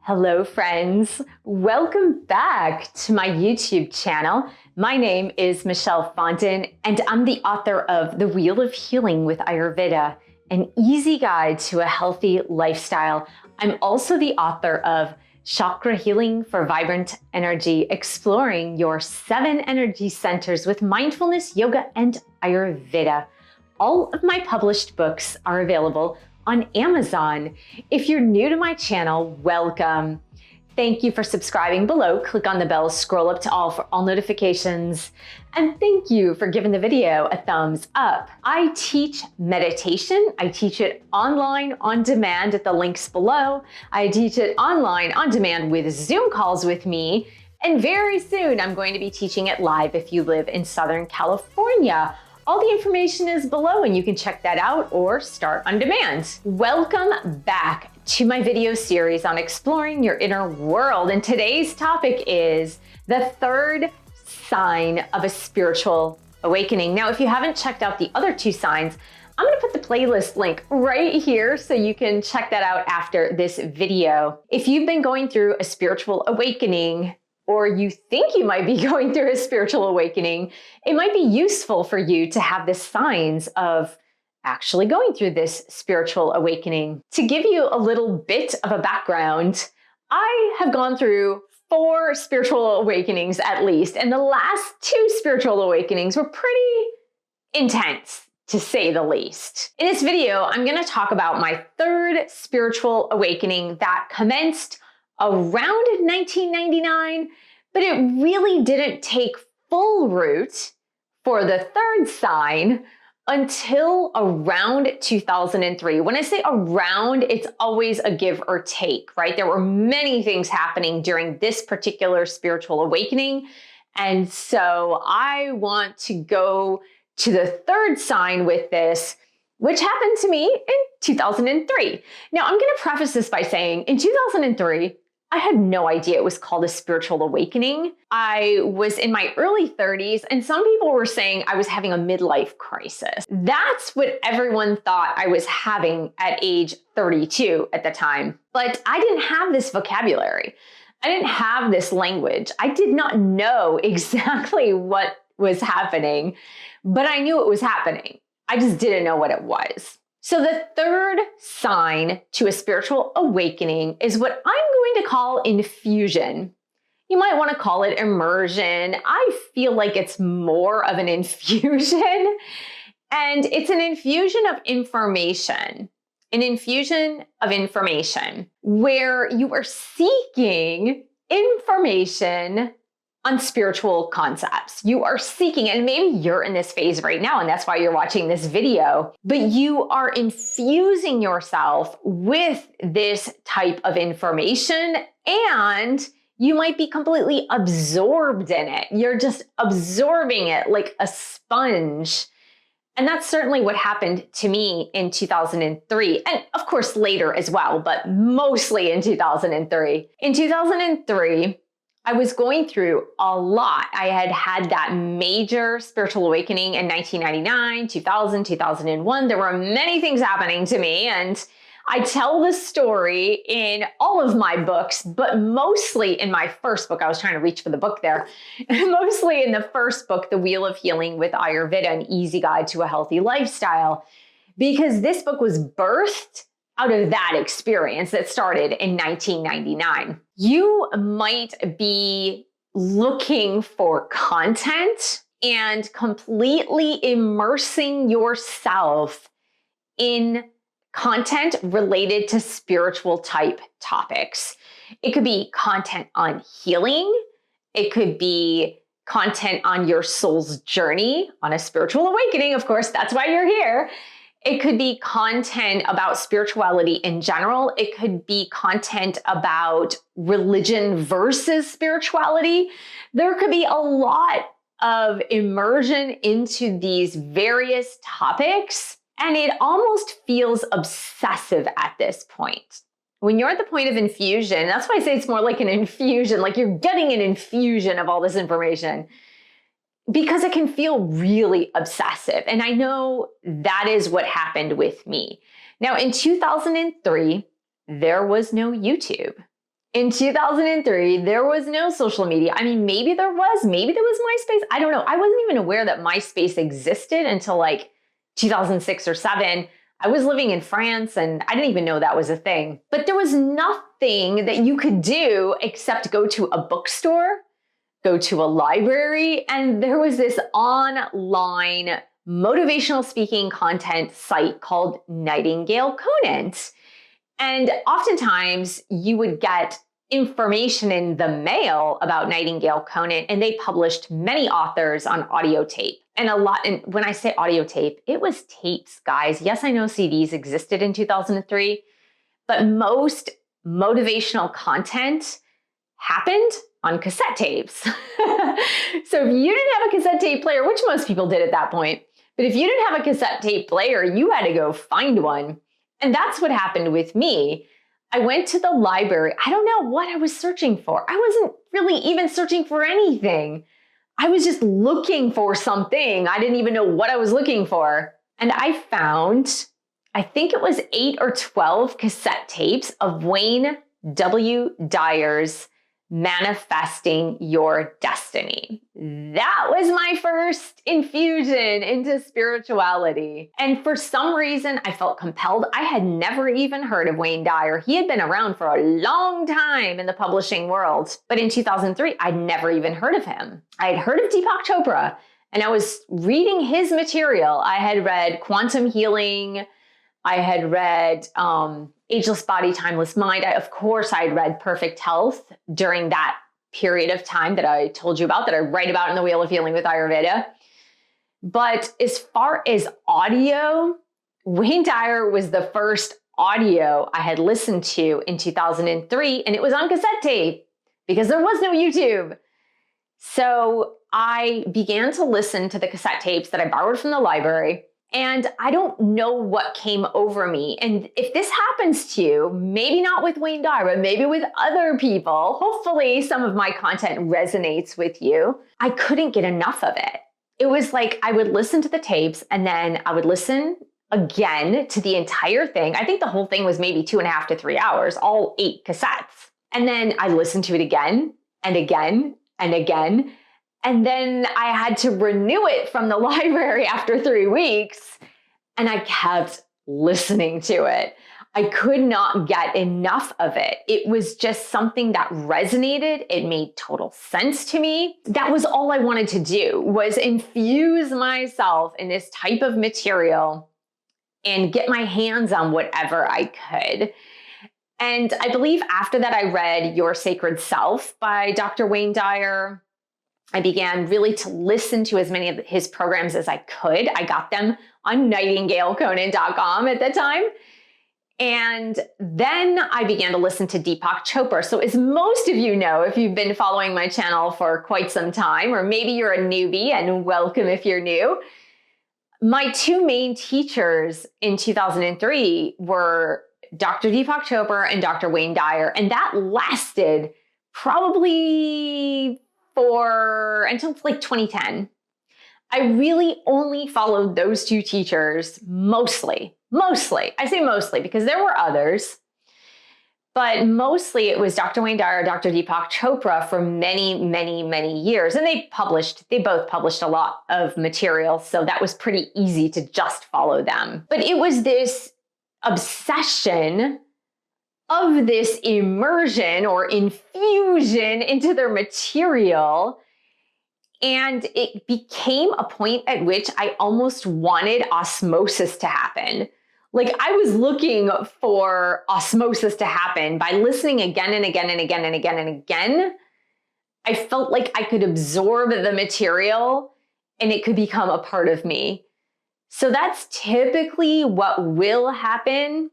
Hello, friends. Welcome back to my YouTube channel. My name is Michelle Fonten, and I'm the author of The Wheel of Healing with Ayurveda, an easy guide to a healthy lifestyle. I'm also the author of Chakra Healing for Vibrant Energy, exploring your 7 energy centers with mindfulness, yoga, and Ayurveda. All of my published books are available on Amazon. If you're new to my channel, welcome. Thank you for subscribing below. Click on the bell, scroll up to all for all notifications. And thank you for giving the video a thumbs up. I teach meditation. I teach it online on demand at the links below. I teach it online on demand with Zoom calls with me. And very soon I'm going to be teaching it live if you live in Southern California. All the information is below and you can check that out or start on demand. Welcome back to my video series on exploring your inner world. And today's topic is the 3rd sign of a spiritual awakening. Now, if you haven't checked out the other 2 signs, I'm gonna put the playlist link right here so you can check that out after this video. If you've been going through a spiritual awakening, or you think you might be going through a spiritual awakening, it might be useful for you to have the signs of actually going through this spiritual awakening. To give you a little bit of a background, I have gone through 4 spiritual awakenings at least, and the last 2 spiritual awakenings were pretty intense, to say the least. In this video, I'm gonna talk about my 3rd spiritual awakening that commenced around 1999, but it really didn't take full root for the 3rd sign until around 2003. When I say around, it's always a give or take, right? There were many things happening during this particular spiritual awakening. And so I want to go to the 3rd sign with this, which happened to me in 2003. Now, I'm gonna preface this by saying in 2003, I had no idea it was called a spiritual awakening. I was in my early 30s, and some people were saying I was having a midlife crisis. That's what everyone thought I was having at age 32 at the time. But I didn't have this vocabulary. I didn't have this language. I did not know exactly what was happening, but I knew it was happening. I just didn't know what it was. So the 3rd sign to a spiritual awakening is what I'm going to call infusion. You might want to call it immersion. I feel like it's more of an infusion, and it's an infusion of information. An infusion of information where you are seeking information on spiritual concepts. You are seeking, and maybe you're in this phase right now, and that's why you're watching this video, but you are infusing yourself with this type of information, and you might be completely absorbed in it. You're just absorbing it like a sponge. And that's certainly what happened to me in 2003, and of course later as well, but mostly in 2003. In 2003, I was going through a lot. I had had that major spiritual awakening in 1999, 2000, 2001. There were many things happening to me, and I tell the story in all of my books, but mostly in my first book. I was trying to reach for the book there. Mostly in the first book, The Wheel of Healing with Ayurveda, an easy guide to a healthy lifestyle, because this book was birthed out of that experience that started in 1999. You might be looking for content and completely immersing yourself in content related to spiritual type topics. It could be content on healing. It could be content on your soul's journey, on a spiritual awakening. Of course, that's why you're here. It could be content about spirituality in general. It could be content about religion versus spirituality. There could be a lot of immersion into these various topics, and it almost feels obsessive at this point. When you're at the point of infusion, that's why I say it's more like an infusion, like you're getting an infusion of all this information, because it can feel really obsessive. And I know that is what happened with me. Now, in 2003, there was no YouTube. In 2003, there was no social media. I mean, maybe there was MySpace. I don't know. I wasn't even aware that MySpace existed until like 2006 or 7. I was living in France and I didn't even know that was a thing. But there was nothing that you could do except go to a bookstore, go to a library, and there was this online motivational speaking content site called Nightingale Conant. And oftentimes you would get information in the mail about Nightingale Conant, and they published many authors on audio tape. And when I say audio tape, it was tapes, guys. Yes, I know CDs existed in 2003, but most motivational content happened on cassette tapes. So if you didn't have a cassette tape player, which most people did at that point, but if you didn't have a cassette tape player, you had to go find one. And that's what happened with me. I went to the library. I don't know what I was searching for. I wasn't really even searching for anything. I was just looking for something. I didn't even know what I was looking for. And I found, I think it was 8 or 12 cassette tapes of Wayne W. Dyer's Manifesting Your Destiny. That was my first infusion into spirituality. And for some reason, I felt compelled. I had never even heard of Wayne Dyer. He had been around for a long time in the publishing world. But in 2003, I'd never even heard of him. I had heard of Deepak Chopra, and I was reading his material. I had read Quantum Healing. I had read Ageless Body, Timeless Mind. Of course, I had read Perfect Health during that period of time that I told you about, that I write about in the Wheel of Healing with Ayurveda. But as far as audio, Wayne Dyer was the first audio I had listened to in 2003, and it was on cassette tape because there was no YouTube. So I began to listen to the cassette tapes that I borrowed from the library. And I don't know what came over me. And if this happens to you, maybe not with Wayne Dyer, but maybe with other people, hopefully some of my content resonates with you. I couldn't get enough of it. It was like I would listen to the tapes and then I would listen again to the entire thing. I think the whole thing was maybe 2.5 to 3 hours, all 8 cassettes. And then I listened to it again and again and again. And then I had to renew it from the library after 3 weeks, and I kept listening to it. I could not get enough of it. It was just something that resonated. It made total sense to me. That was all I wanted to do, was infuse myself in this type of material and get my hands on whatever I could. And I believe after that, I read Your Sacred Self by Dr. Wayne Dyer. I began really to listen to as many of his programs as I could. I got them on nightingaleconant.com at the time. And then I began to listen to Deepak Chopra. So as most of you know, if you've been following my channel for quite some time, or maybe you're a newbie, and welcome if you're new, my 2 main teachers in 2003 were Dr. Deepak Chopra and Dr. Wayne Dyer. And that lasted probably until like 2010. I really only followed those 2 teachers mostly. I say mostly because there were others, but mostly it was Dr. Wayne Dyer, Dr. Deepak Chopra for many, many, many years. And they both published a lot of material. So that was pretty easy to just follow them. But it was this obsession of this immersion or infusion into their material. And it became a point at which I almost wanted osmosis to happen. Like I was looking for osmosis to happen by listening again and again and again and again and again. I felt like I could absorb the material and it could become a part of me. So that's typically what will happen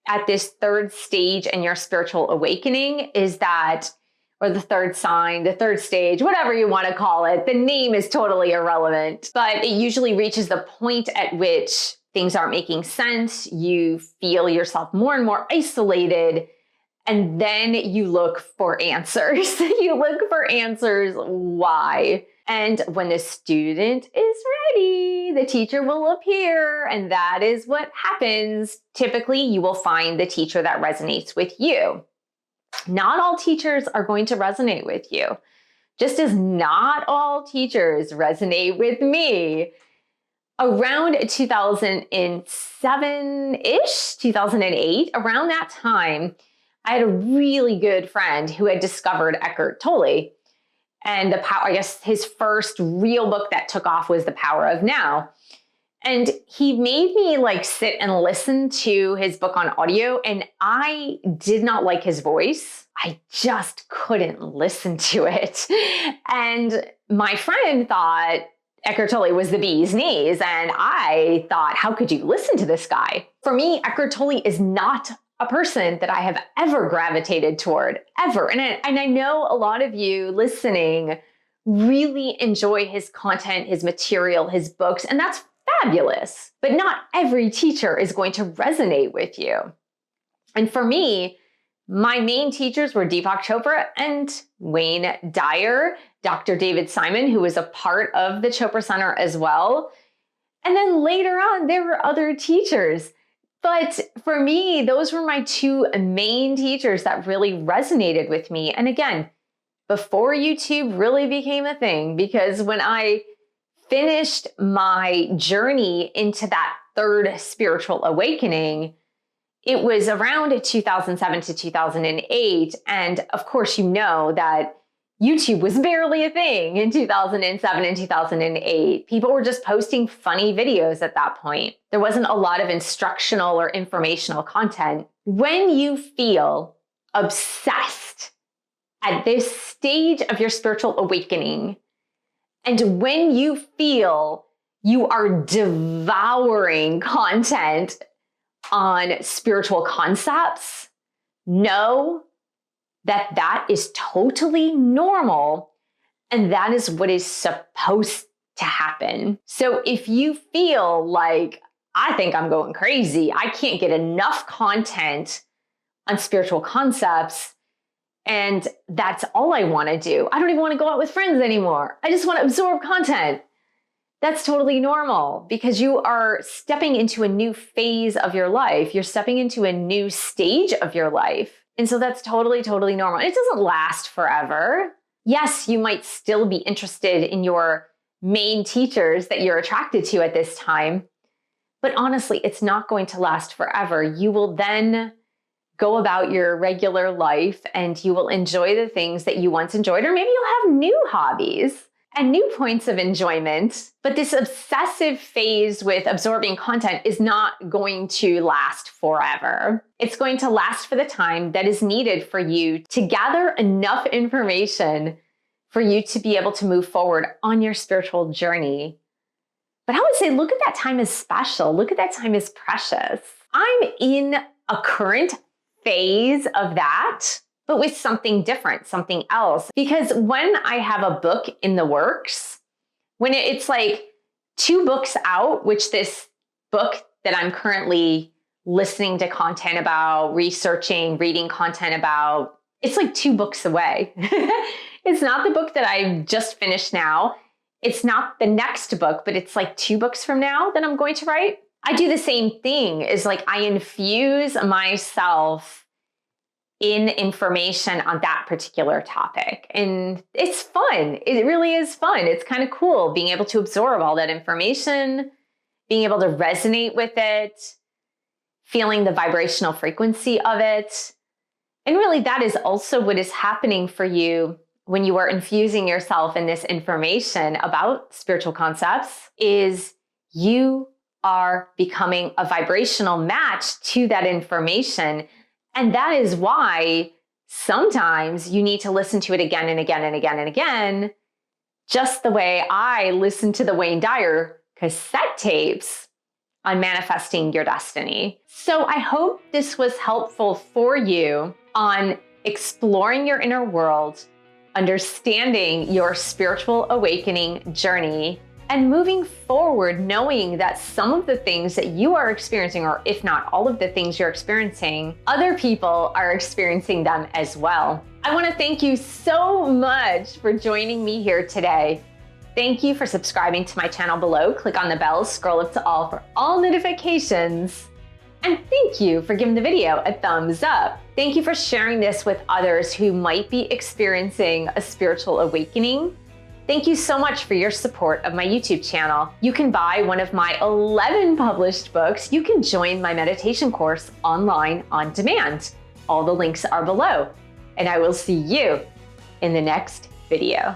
at this 3rd stage in your spiritual awakening, is that, or the 3rd sign, the 3rd stage, whatever you want to call it. The name is totally irrelevant, but it usually reaches the point at which things aren't making sense. You feel yourself more and more isolated, and then you look for answers. You look for answers. Why? And when the student is ready, the teacher will appear, and that is what happens. Typically, you will find the teacher that resonates with you. Not all teachers are going to resonate with you, just as not all teachers resonate with me. Around 2007-ish, 2008, around that time, I had a really good friend who had discovered Eckhart Tolle. And I guess his first real book that took off was The Power of Now. And he made me sit and listen to his book on audio, and I did not like his voice. I just couldn't listen to it. And my friend thought Eckhart Tolle was the bee's knees, and I thought, how could you listen to this guy? For me, Eckhart Tolle is not a person that I have ever gravitated toward, ever. And I know a lot of you listening really enjoy his content, his material, his books, and that's fabulous. But not every teacher is going to resonate with you. And for me, my main teachers were Deepak Chopra and Wayne Dyer, Dr. David Simon, who was a part of the Chopra Center as well. And then later on, there were other teachers. But for me, those were my two main teachers that really resonated with me. And again, before YouTube really became a thing, because when I finished my journey into that third spiritual awakening, it was around 2007 to 2008. And of course, you know that YouTube was barely a thing in 2007 and 2008. People were just posting funny videos at that point. There wasn't a lot of instructional or informational content. When you feel obsessed at this stage of your spiritual awakening, and when you feel you are devouring content on spiritual concepts, know that that is totally normal, and that is what is supposed to happen. So if you feel like, I think I'm going crazy, I can't get enough content on spiritual concepts, and that's all I want to do, I don't even want to go out with friends anymore, I just want to absorb content, that's totally normal, because you are stepping into a new phase of your life. You're stepping into a new stage of your life. And so that's totally, totally normal. It doesn't last forever. Yes, you might still be interested in your main teachers that you're attracted to at this time, but honestly, it's not going to last forever. You will then go about your regular life and you will enjoy the things that you once enjoyed, or maybe you'll have new hobbies and new points of enjoyment. But this obsessive phase with absorbing content is not going to last forever. It's going to last for the time that is needed for you to gather enough information for you to be able to move forward on your spiritual journey. But I would say, look at that time as special. Look at that time as precious. I'm in a current phase of that, but with something different, something else. Because when I have a book in the works, when it's like 2 books out, which this book that I'm currently listening to content about, researching, reading content about, it's like 2 books away. It's not the book that I just finished now. It's not the next book, but it's like 2 books from now that I'm going to write. I do the same thing, is like I infuse myself in information on that particular topic. And it's fun. It really is fun. It's kind of cool being able to absorb all that information, being able to resonate with it, feeling the vibrational frequency of it. And really, that is also what is happening for you when you are infusing yourself in this information about spiritual concepts, is you are becoming a vibrational match to that information. And that is why sometimes you need to listen to it again and again and again and again, just the way I listened to the Wayne Dyer cassette tapes on manifesting your destiny. So I hope this was helpful for you on exploring your inner world, understanding your spiritual awakening journey, and moving forward knowing that some of the things that you are experiencing, or if not all of the things you're experiencing, other people are experiencing them as well. I want to thank you so much for joining me here today. Thank you for subscribing to my channel below. Click on the bell, scroll up to all for all notifications. And thank you for giving the video a thumbs up. Thank you for sharing this with others who might be experiencing a spiritual awakening. Thank you so much for your support of my YouTube channel. You can buy one of my 11 published books. You can join my meditation course online on demand. All the links are below. And I will see you in the next video.